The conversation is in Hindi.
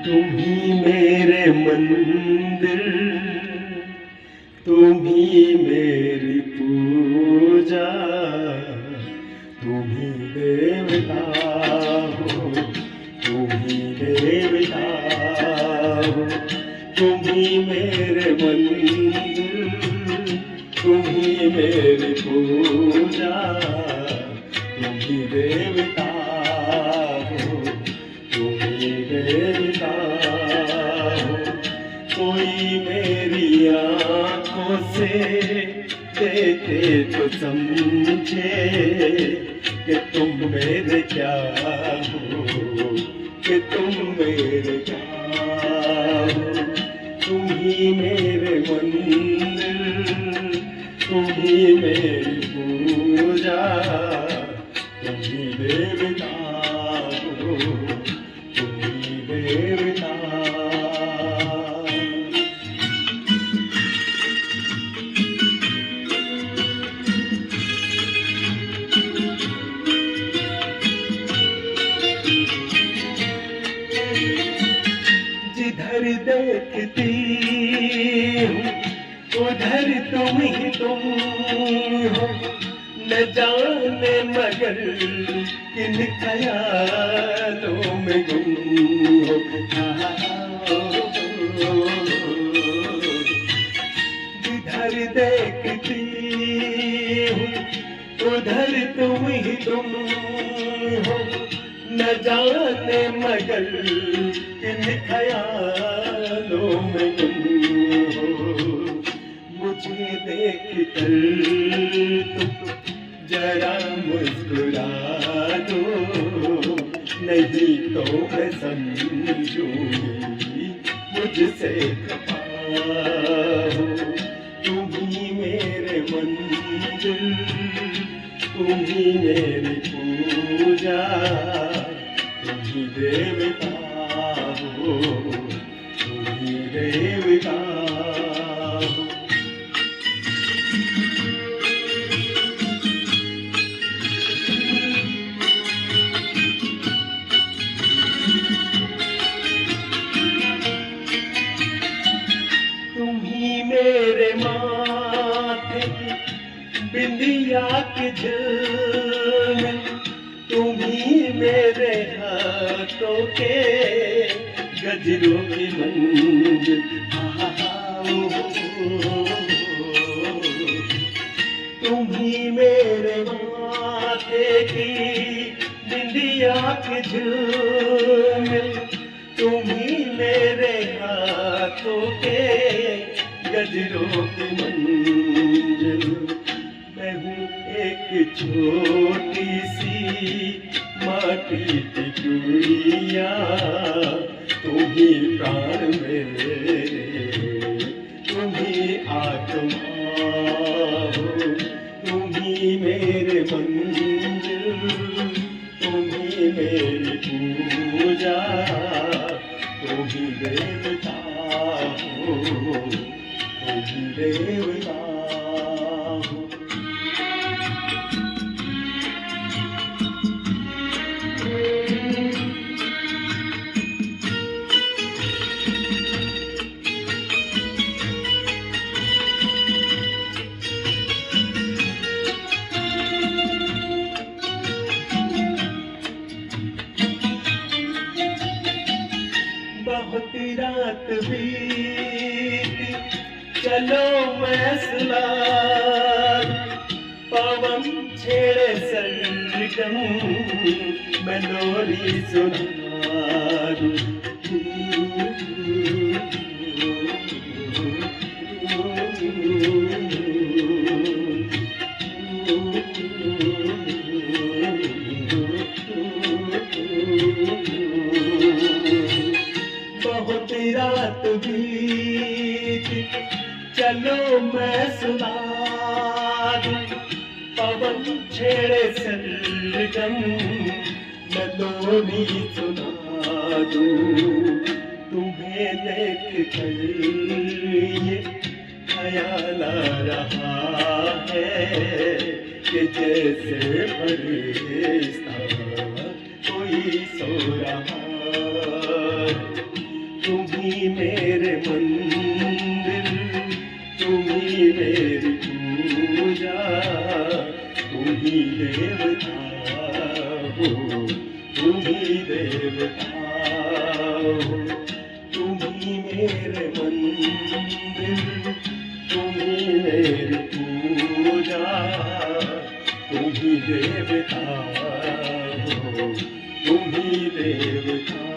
तुम ही मेरे मंदिर, तुम ही मेरी पूजा, तुम ही देवता हो, तुम ही देवता हो। तुम ही मेरे मंदिर, तुम ही मेरी पूजा, तुम ही देवता हो, तुम ही देवता हो। कोई मेरी आँखों से देखे तो समझे कि तुम मेरे क्या हो, कि तुम मेरे क्या हो। तुम ही मेरे मंदिर, तुम ही मेरी पूजा, तुम ही देवता हो, तुम ही देवता। जिधर देखती हूँ उधर तुम ही तुम हो, न जाने मगर किन ख्यालों में गुम हो। जिधर देखती हूँ उधर तुम ही तुम हो, न जाने मगर किन ख्यालों में गुम हो। मुझे देख कर तुम जरा मुस्कुरा दो, नहीं तो मैं समझूंगी मुझसे खफा हो। तुम ही मेरे मंदिर, तुम ही मेरी पूजा, तुम ही देवता हो, तुम ही देवता हो। तुम ही मेरे माथे बिंदिया की झलक, तुम ही मेरे हाथों के गजरों की मंजिल। तुम ही मेरे माथे की बिंदिया की झलक, तुम ही मेरे हाथों के गजरों की मंजिल। मैं हूँ एक छोटी सी माटी की गुड़िया, तुम ही प्राण मेरे, तुम ही आत्मा हो। तुम ही मेरे मंदिर, तुम ही मेरी पूजा, तुम ही देवता हो, तुम ही देवता हो। बहुत रात बीती चलो मसला, पवन छेड़े सरगम मैं लोरी सुनारूं। बहुत रात बीती चलो मैं सुना दूं, पवन छेड़े सरगम मैं लोरी सुना दूं। तुम्हें देख कर ये ख्याल आ रहा है कि जैसे फरिश्ता कोई सो रहा है। तुम ही देवता हो, तुम ही देवता हो। तुम ही मेरे मंदिर, तुम ही मेरी पूजा, तुम ही देवता हो, तुम ही देवता